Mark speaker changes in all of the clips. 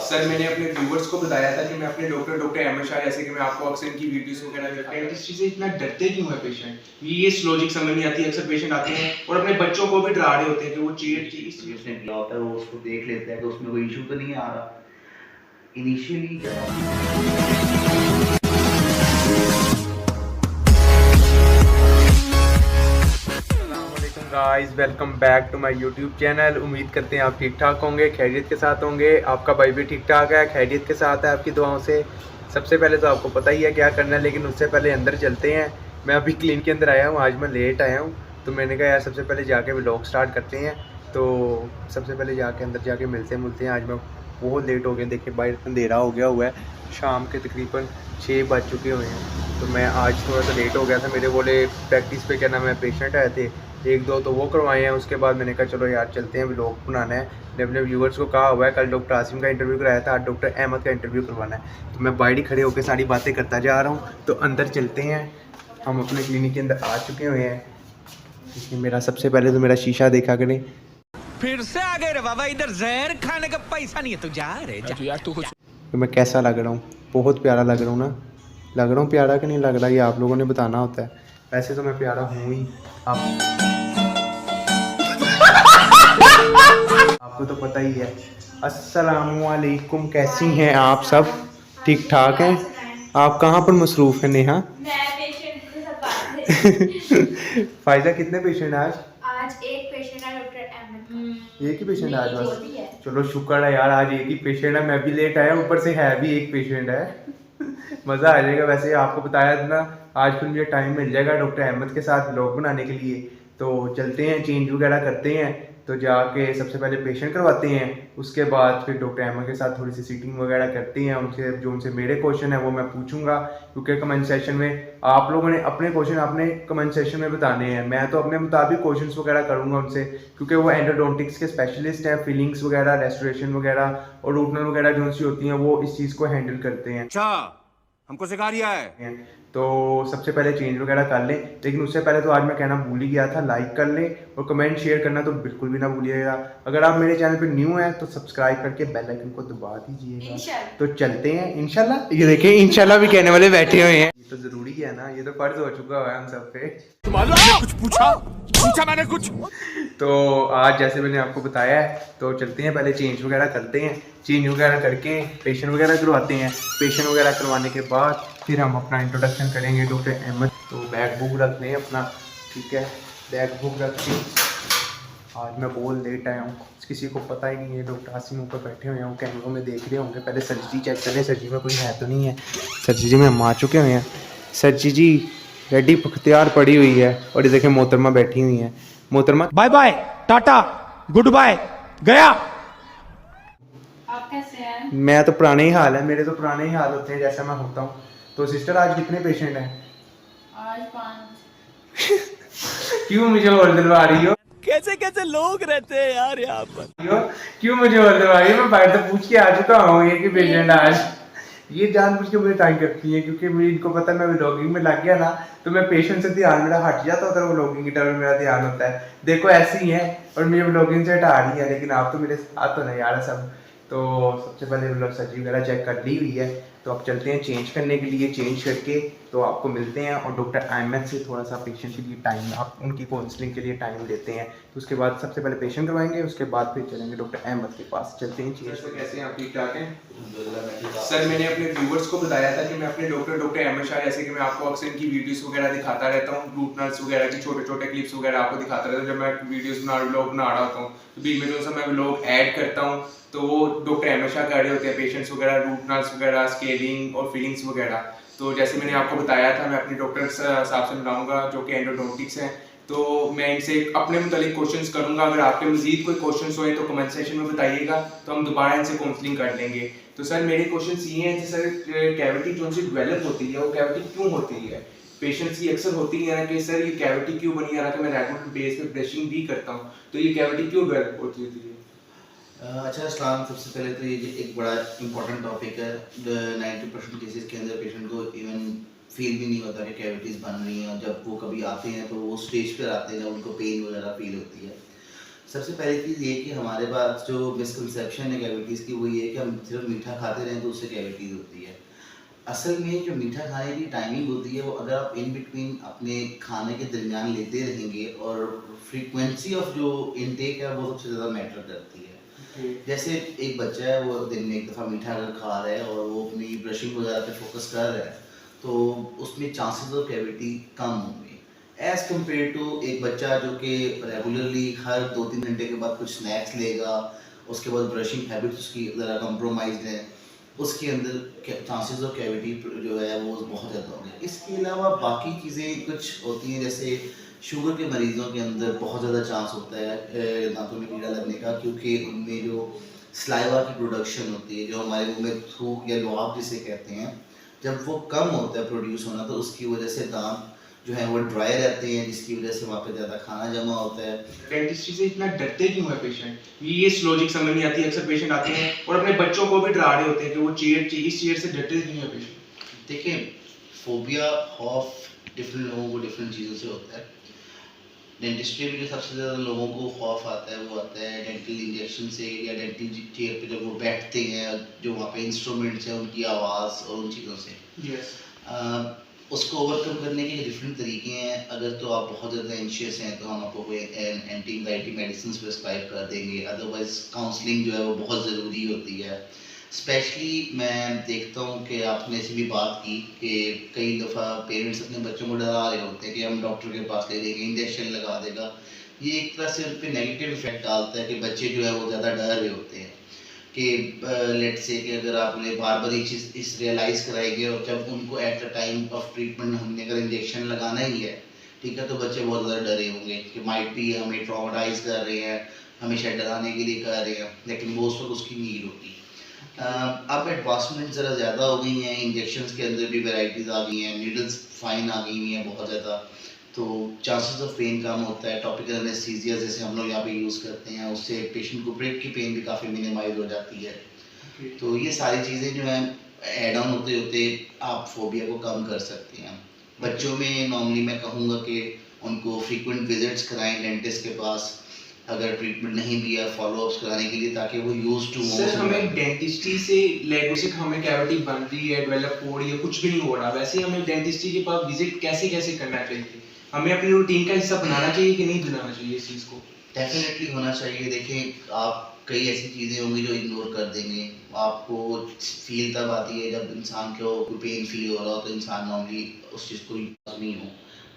Speaker 1: Sir मैंने अपने viewers को बताया था कि मैं अपने डॉक्टर अहमद शाह, जैसे कि मैं आपको अक्सर इनकी वीडियोस वगैरह दिखाता हूं, इस चीज़ से इतना डरते क्यों है पेशेंट, ये लॉजिक समझ नहीं आती। अक्सर पेशेंट आते हैं और अपने बच्चों को भी डरा रहे होते हैं कि वो चीज़
Speaker 2: पेशेंट क्या होता है, वो उसको देख लेते हैं कि उसमें कोई इशू तो नहीं आ रहा initially.
Speaker 1: Guys, welcome back to my YouTube channel. उम्मीद करते हैं आप ठीक ठाक होंगे, खैरियत के साथ होंगे। आपका भाई भी ठीक ठाक है, खैरियत के साथ है आपकी दुआओं से। सबसे पहले तो आपको पता ही है क्या करना है, लेकिन उससे पहले अंदर चलते हैं। मैं अभी क्लिनिक के अंदर आया हूँ, आज मैं लेट आया हूँ, तो मैंने कहा यार सबसे पहले जाके व्लॉग स्टार्ट करते हैं। तो सबसे पहले जाके अंदर जाके मिलते हैं। आज मैं बहुत लेट हो गया, देखिए बाहर अंधेरा हो गया हुआ है, शाम के तकरीबन 6 बज चुके हुए हैं। तो मैं आज थोड़ा सा लेट हो गया था। मेरे बोले प्रैक्टिस पे क्या नाम है पेशेंट आए थे, एक दो तो वो करवाए हैं। उसके बाद मैंने कहा चलो यार चलते हैं, व्लॉग बनाना है। मैंने अपने व्यूवर्स को कहा हुआ है, कल डॉक्टर आसिम का इंटरव्यू कराया था, आज डॉक्टर अहमद का इंटरव्यू करवाना है। तो मैं बाहर ही खड़े होकर सारी बातें करता जा रहा हूँ। तो अंदर चलते हैं, हम अपने क्लिनिक के अंदर आ चुके हुए हैं। इसलिए मेरा सबसे पहले तो मेरा शीशा देखा करें।
Speaker 3: फिर से आ गए रे बाबा, इधर जहर खाने का पैसा नहीं है, तू जा रे जा। यार तू कुछ
Speaker 1: तो मैं कैसा लग रहा हूँ, बहुत प्यारा लग रहा हूँ ना? लग रहा हूँ प्यारा कि नहीं लग रहा, ये आप लोगों ने बताना होता है। वैसे तो मैं प्यारा हूँ ही, आपको तो पता ही है। अस्सलामुअलैकुम, कैसी हैं आप सब? ठीक ठाक हैं? आप कहाँ पर मसरूफ़ हैं नेहा? फायदा कितने पेशेंट आज?
Speaker 4: आज एक पेशेंट है डॉक्टर अहमद।
Speaker 1: एक ही पेशेंट आज बस? चलो शुक्र है यार, आज एक ही पेशेंट है। मैं भी लेट आया, ऊपर से है भी एक पेशेंट है। मज़ा आ जाएगा। वैसे आपको बताया था ना, आज फिर मुझे टाइम मिल जाएगा डॉक्टर अहमद के साथ व्लॉग बनाने के लिए। तो चलते हैं, चेंज वगैरह करते हैं। तो जाके सबसे पहले पेशेंट करवाते हैं, उसके बाद फिर डॉक्टर अहमद के साथ थोड़ी सी सीटिंग वगैरह करते हैं। उनसे मेरे क्वेश्चन है वो मैं पूछूंगा, क्योंकि कमेंट सेशन में आप लोगों ने अपने क्वेश्चन अपने कमेंट सेशन में बताने हैं। मैं तो अपने मुताबिक क्वेश्चंस वगैरह करूंगा उनसे, क्योंकि वो एंडोडोंटिक्स के स्पेशलिस्ट हैं। फीलिंग्स वगैरह, रेस्टोरेशन वगैरह और रूटनल वगैरह जो सी होती हैं, वो इस चीज़ को हैंडल करते हैं।
Speaker 3: अच्छा हमको सिखा रिया है।
Speaker 1: तो सबसे पहले चेंज वगैरह कर लें, लेकिन उससे पहले तो आज मैं कहना भूल ही गया था, लाइक कर लें और कमेंट शेयर करना तो बिल्कुल भी ना भूलिएगा। अगर आप मेरे चैनल पे न्यू हैं तो सब्सक्राइब करके बेल आइकन को दबा दीजिएगा। तो चलते हैं इंशाल्लाह। ये देखिए इंशाल्लाह भी कहने वाले बैठे हुए हैं, ये तो जरूरी है ना, ये तो फर्ज हो चुका है हम सब पे।
Speaker 3: तुम्हारे कुछ पूछा मैंने कुछ।
Speaker 1: तो आज जैसे मैंने आपको बताया है, तो चलते हैं पहले चेंज वगैरह करते हैं। चेंज वगैरह करके पेशेंट वगैरह करवाते हैं। पेशेंट वगैरह करवाने के बाद फिर हम अपना इंट्रोडक्शन करेंगे डॉक्टर अहमद। तो बैग बुक रख लें अपना, ठीक है? बैग बुक रख के आज मैं बहुत लेट आया हूँ, किसी को पता ही नहीं है। डॉक्टर आसिम ऊपर बैठे हुए हैं, कैमरों में देख रहे होंगे। पहले सर्जरी चेक करें, सर्जरी में कोई है तो नहीं है। सर्जरी में हम आ चुके हुए हैं। सर्जरी रेडी तैयार पड़ी हुई है, और ये देखें मोहतरमा बैठी हुई हैं। मोहतरमा
Speaker 3: bye bye tata goodbye गया।
Speaker 4: आप कैसे हैं?
Speaker 1: मैं तो पुराने ही हाल है, मेरे तो पुराने ही हाल होते हैं जैसा मैं होता हूँ। तो सिस्टर आज कितने पेशेंट हैं?
Speaker 4: आज 5।
Speaker 1: क्यों मुझे और दिलवा रही हो?
Speaker 3: कैसे कैसे लोग रहते हैं यार यहाँ पर।
Speaker 1: क्यों मुझे और दिलवा रही हो? मैं बाहर तो पूछ के आ चुका हूँ एक ही पेशेंट आज। ये जानबूझ के मुझे तंग करती है, क्योंकि मुझे इनको पता है मैं व्लॉगिंग में लग गया ना, तो मैं पेशेंट से ध्यान मेरा हट जाता है, तो व्लॉगिंग की तरफ मेरा ध्यान होता है। देखो ऐसे ही है, और मुझे व्लॉगिंग से हटा रही है, लेकिन आप तो मेरे साथ तो नहीं यार सब। तो सबसे पहले व्लॉग सर्जरी वगैरह चेक कर ली हुई है, तो अब चलते हैं चेंज करने के लिए। चेंज करके तो आपको मिलते हैं, और डॉक्टर अहमद से थोड़ा सा पेशेंट के लिए टाइम, आप उनकी काउंसलिंग के लिए टाइम देते हैं। तो उसके बाद सबसे पहले पेशेंट करवाएंगे, उसके बाद फिर चलेंगे डॉक्टर अहमद के पास। चलते हैं चेंज। तो कैसे हैं आप, ठीक ठाक हैं? सर मैंने अपने व्यूवर्स को बताया था कि मैं अपने डॉक्टर अहमद शाह, जैसे कि मैं आपको अक्सर इनकी वीडियोस वगैरह दिखाता रहता हूँ, रूट नर्स वगैरह की छोटे छोटे क्लिप्स वगैरह आपको दिखाता रहता हूँ। जब मैं वीडियोस व्लॉग बना रहा होता हूँ, तो बीच में जो सा मैं व्लॉग ऐड करता हूँ, तो वो डॉक्टर अहमद शाह कर रहे होते हैं पेशेंट्स वगैरह, रूट नर्स वगैरह, स्केलिंग और फीलिंग्स वगैरह। तो जैसे मैंने आपको बताया था, मैं अपने डॉक्टर साहब से मिलाऊंगा जो कि एंडोडोंटिक्स हैं। तो मैं इनसे अपने मुतालिक क्वेश्चंस करूंगा। अगर आपके मजीद कोई क्वेश्चंस होए तो कमेंट सेक्शन में बताइएगा, तो हम दोबारा इनसे काउंसलिंग कर लेंगे। तो सर मेरे क्वेश्चंस ये हैं कि सर कैविटी जो सी डेवलप होती है, वो कैविटी क्यों होती है? पेशेंट्स की अक्सर होती है ना कि सर ये कैविटी क्यों बनी है, हालांकि मैं रेगुलर बेस पे ब्रशिंग भी करता हूँ, तो ये कैविटी क्यों डेवलप होती है?
Speaker 2: अच्छा अस्सलाम, सबसे पहले तो ये एक बड़ा इंपॉर्टेंट टॉपिक है। 90% केसेस के अंदर पेशेंट को इवन फील भी नहीं होता कि कैविटीज़ बन रही हैं। जब वो कभी आते हैं तो वो स्टेज पर आते हैं जब उनको पेन वगैरह फील होती है। सबसे पहली चीज़ ये कि हमारे पास जो मिसकंसेप्शन है कैविटीज़ की वो ये है कि हम सिर्फ मीठा खाते रहें तो उससे कैविटीज़ होती है। असल में जो मीठा खाने की टाइमिंग होती है वो अगर आप इन बिटवीन अपने खाने के दरमियान लेते रहेंगे और फ्रीक्वेंसी ऑफ जो इनटेक है वो सबसे ज़्यादा मैटर करती है। जैसे एक बच्चा है वो दिन में एक दफ़ा मीठा अगर खा रहा है और वो अपनी ब्रशिंग वगैरह पे फोकस कर रहा है तो उसमें चांसेस ऑफ कैविटी कम होंगे एज़ कम्पेयर टू एक बच्चा जो कि रेगुलरली हर 2-3 घंटे के बाद कुछ स्नैक्स लेगा, उसके बाद ब्रशिंग हैबिट्स उसकी ज़रा कम्प्रोमाइज्ड है, उसके अंदर चांसेस ऑफ कैविटी जो है वो बहुत ज़्यादा होंगे। इसके अलावा बाकी चीज़ें कुछ होती हैं, जैसे शुगर के मरीज़ों के अंदर बहुत ज़्यादा चांस होता है दांतों में कीड़ा लगने का, क्योंकि उनमें जो स्लाइवा की प्रोडक्शन होती है, जो हमारे मुंह में थूक या लुआब जिसे कहते हैं, जब वो कम होता है प्रोड्यूस होना तो उसकी वजह से दांत जो है वो ड्राई रहते हैं, जिसकी वजह से वहाँ पे ज़्यादा खाना जमा होता है।
Speaker 1: डेंटिस्ट्री से इतना डरते क्यों है पेशेंट? ये लॉजिक समझ नहीं आती। अक्सर पेशेंट आते हैं और अपने बच्चों को भी डरा रहे होते हैं कि वो इस चेयर से डरते क्यों है पेशेंट?
Speaker 2: देखिए, फोबिया खौफ डिफरेंट लोगों को डिफरेंट चीज़ों से होता है। डेंटिस्ट्री में जो सबसे ज़्यादा लोगों को खौफ आता है वो आता है डेंटल इंजेक्शन से, या डेंटल चेयर पे जब वो बैठते हैं, जो वहाँ पे इंस्ट्रूमेंट्स हैं उनकी आवाज़ और उन चीज़ों से।
Speaker 1: यस।
Speaker 2: उसको ओवरकम करने के डिफरेंट तरीके हैं। अगर तो आप बहुत ज़्यादा एंशियस हैं तो हम आपको कोई एंटी एंग्जाइटी मेडिसिन प्रिस्क्राइब कर देंगे, अदरवाइज काउंसलिंग जो है वो बहुत ज़रूरी होती है। स्पेशली मैं देखता हूँ कि आपने ऐसी भी बात की कि कई दफ़ा पेरेंट्स अपने बच्चों को डरा रहे होते हैं कि हम डॉक्टर के पास ले जाएंगे, इंजेक्शन लगा देगा। ये एक तरह से उन पर नेगेटिव इफेक्ट डालता है कि बच्चे जो है वो ज़्यादा डर रहे होते हैं कि लेट्स से कि अगर आप उन्हें बार बार ये चीज़ इस रियलाइज़ कराएंगे और जब उनको at the time of treatment हमने अगर इंजेक्शन लगाना ही है, ठीक है, तो बच्चे बहुत ज़्यादा डरे होंगे कि माइट भी हमें ट्रॉमेटाइज कर रहे हैं, हमेशा डराने के लिए कर रहे हैं, लेकिन वो उस वक्त उसकी नीड होगी। अब एडवांसमेंट ज़रा ज़्यादा हो गई हैं, इंजेक्शंस के अंदर भी वैराइटीज़ आ गई हैं, नीडल्स फाइन आ गई हुई हैं बहुत ज़्यादा, तो चांसेस ऑफ पेन कम होता है। टॉपिकल एनेस्थीसिया जैसे हम लोग यहाँ पे यूज़ करते हैं, उससे पेशेंट को ब्रेक की पेन भी काफ़ी मिनिमाइज हो जाती है। तो ये सारी चीज़ें जो हैं ऐड ऑन होते होते आप फोबिया को कम कर सकते हैं। बच्चों में नॉर्मली मैं कहूँगा कि उनको फ्रीक्वेंट विजिट्स कराएं डेंटिस्ट के पास, अगर ट्रीटमेंट नहीं भी है फॉलोअप्स कराने के लिए, ताकि वो यूज टू
Speaker 1: सर हमें डेंटिस्ट्री से लेगोसिक हमें कैविटी बन रही है, डेवलप हो रही है, कुछ भी नहीं हो रहा, वैसे हमें डेंटिस्ट्री के पास विजिट कैसे कैसे करना चाहिए? हमें अपनी रूटीन का हिस्सा बनाना चाहिए कि नहीं बनाना चाहिए इस चीज़ को?
Speaker 2: डेफिनेटली होना चाहिए। देखें, आप कई ऐसी चीज़ें होंगी जो इग्नोर कर देंगे। आपको फील तब आती है जब इंसान को कोई पेन फील हो रहा हो, तो इंसान नॉर्मली उस चीज़ को नहीं हो।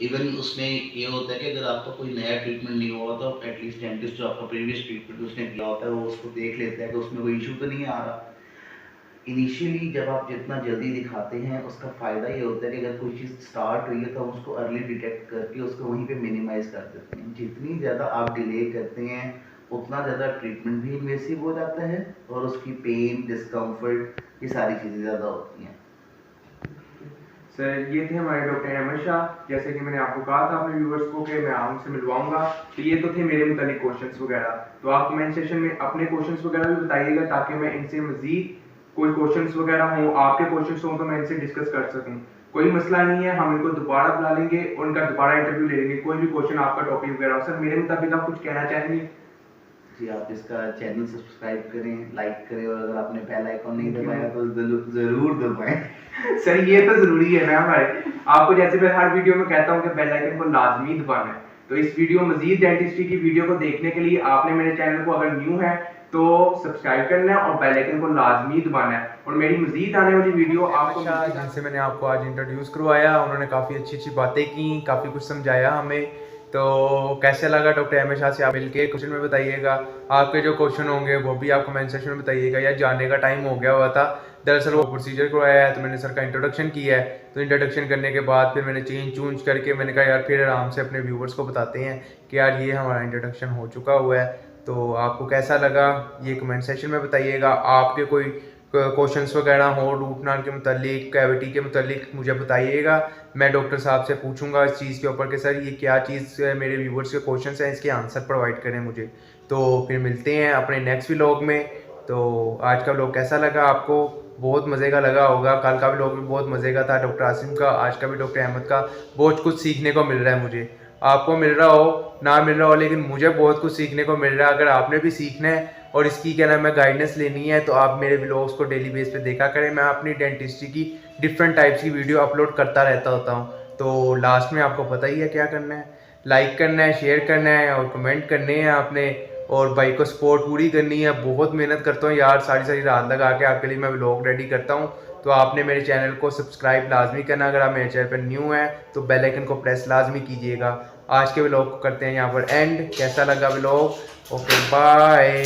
Speaker 2: इवन उसमें ये होता है कि अगर आपका कोई नया ट्रीटमेंट नहीं हुआ तो एटलीस्ट डेंटिस्ट जो आपका प्रीवियस ट्रीटमेंट उसने दिया होता है वो उसको देख लेता है कि उसमें कोई इशू तो नहीं आ रहा। इनिशियली जब आप जितना जल्दी दिखाते हैं उसका फ़ायदा ये होता है कि अगर कोई चीज़ स्टार्ट हुई है तो हम उसको अर्ली डिटेक्ट करके उसको वहीं पे मिनिमाइज़ कर देते हैं। जितनी ज़्यादा आप डिले करते हैं उतना ज़्यादा ट्रीटमेंट भी इन्वेसिव हो जाता है और उसकी पेन, डिस्कम्फर्ट, ये सारी चीज़ें ज़्यादा होती हैं।
Speaker 1: सर ये थे हमारे डॉक्टर अहमद शाह। जैसे कि मैंने आपको कहा था अपने व्यूअर्स को कि मैं उनसे मिलवाऊंगा, तो ये तो थे मेरे मुतालिक क्वेश्चंस वगैरह। तो आप कमेंट सेक्शन में अपने क्वेश्चंस वगैरह भी बताइएगा ताकि मैं इनसे मजीद कोई क्वेश्चंस वगैरह हो, आपके क्वेश्चंस हो तो मैं इनसे डिस्कस कर सकूं। कोई मसला नहीं है, हम इनको दोबारा बुला लेंगे और उनका दोबारा इंटरव्यू ले लेंगे। कोई भी क्वेश्चन आपका टॉपिक वगैरह हो। सर मेरे मुताबिक आप कुछ कहना चाहेंगे?
Speaker 2: जी, आप इसका चैनल सब्सक्राइब करें, लाइक करें, और अगर आपने बेल आइकॉन नहीं दबाया तो ज़रूर दबाएं।
Speaker 1: सर ये तो जरूरी है ना हमारे, आपको जैसे मैं हर वीडियो में कहता हूँ कि बेल आइकन को लाजमी दबाना है। तो इस वीडियो मजीद डेंटिस्ट्री की वीडियो को देखने के लिए आपने मेरे चैनल को अगर न्यू है तो सब्सक्राइब करना है और बेल आइकन को लाजमी दबाना है। और मेरी मजीद आने वाली वीडियो आपको, जिनसे मैंने आपको आज इंट्रोड्यूस करवाया, उन्होंने काफ़ी अच्छी अच्छी बातें की, काफ़ी कुछ समझाया हमें। तो कैसे लगा डॉक्टर अहमद शाह से आप मिलके क्वेश्चन में बताइएगा। आपके जो क्वेश्चन होंगे वो भी आप कमेंट सेक्शन में बताइएगा। या जानने का टाइम हो गया हुआ था, दरअसल वो प्रोसीजर करवाया है तो मैंने सर का इंट्रोडक्शन किया है। तो इंट्रोडक्शन करने के बाद फिर मैंने चूंज करके मैंने कहा यार फिर आराम से अपने व्यूवर्स को बताते हैं कि यार ये हमारा इंट्रोडक्शन हो चुका हुआ है। तो आपको कैसा लगा ये कमेंट सेक्शन में बताइएगा। आपके कोई क्वेश्चंस वगैरह हो रूट नाल के मुतालिक, कैविटी के मुतालिक, मुझे बताइएगा। मैं डॉक्टर साहब से पूछूंगा इस चीज़ के ऊपर कि सर ये क्या चीज़ मेरे व्यूवर्स के क्वेश्चंस हैं, इसके आंसर प्रोवाइड करें मुझे। तो फिर मिलते हैं अपने नेक्स्ट व्लॉग में। तो आज का व्लॉग कैसा लगा आपको? बहुत मज़े का लगा होगा। कल का व्लॉग भी बहुत मज़े का था डॉक्टर आसिम का, आज का भी डॉक्टर अहमद का। बहुत कुछ सीखने को मिल रहा है मुझे। आपको मिल रहा हो ना मिल रहा हो, लेकिन मुझे बहुत कुछ सीखने को मिल रहा है। अगर आपने भी सीखना है और इसकी क्या नाम है गाइडेंस लेनी है तो आप मेरे व्लॉग्स को डेली बेस पे देखा करें। मैं अपनी डेंटिस्ट्री की डिफरेंट टाइप्स की वीडियो अपलोड करता रहता होता हूँ। तो लास्ट में आपको पता ही है क्या करना है, लाइक करना है, शेयर करना है और कमेंट करने हैं आपने, और भाई को सपोर्ट पूरी करनी है। बहुत मेहनत करता हूँ यार, सारी सारी रात लगा के आपके लिए मैं व्लॉग रेडी करता हूँ। तो आपने मेरे चैनल को सब्सक्राइब लाजमी करना, अगर आप मेरे चैनल पर न्यू हैं तो बेल आइकन को प्रेस लाजमी कीजिएगा। आज के व्लॉग को करते हैं यहाँ पर एंड। कैसा लगा व्लॉग? Okay bye.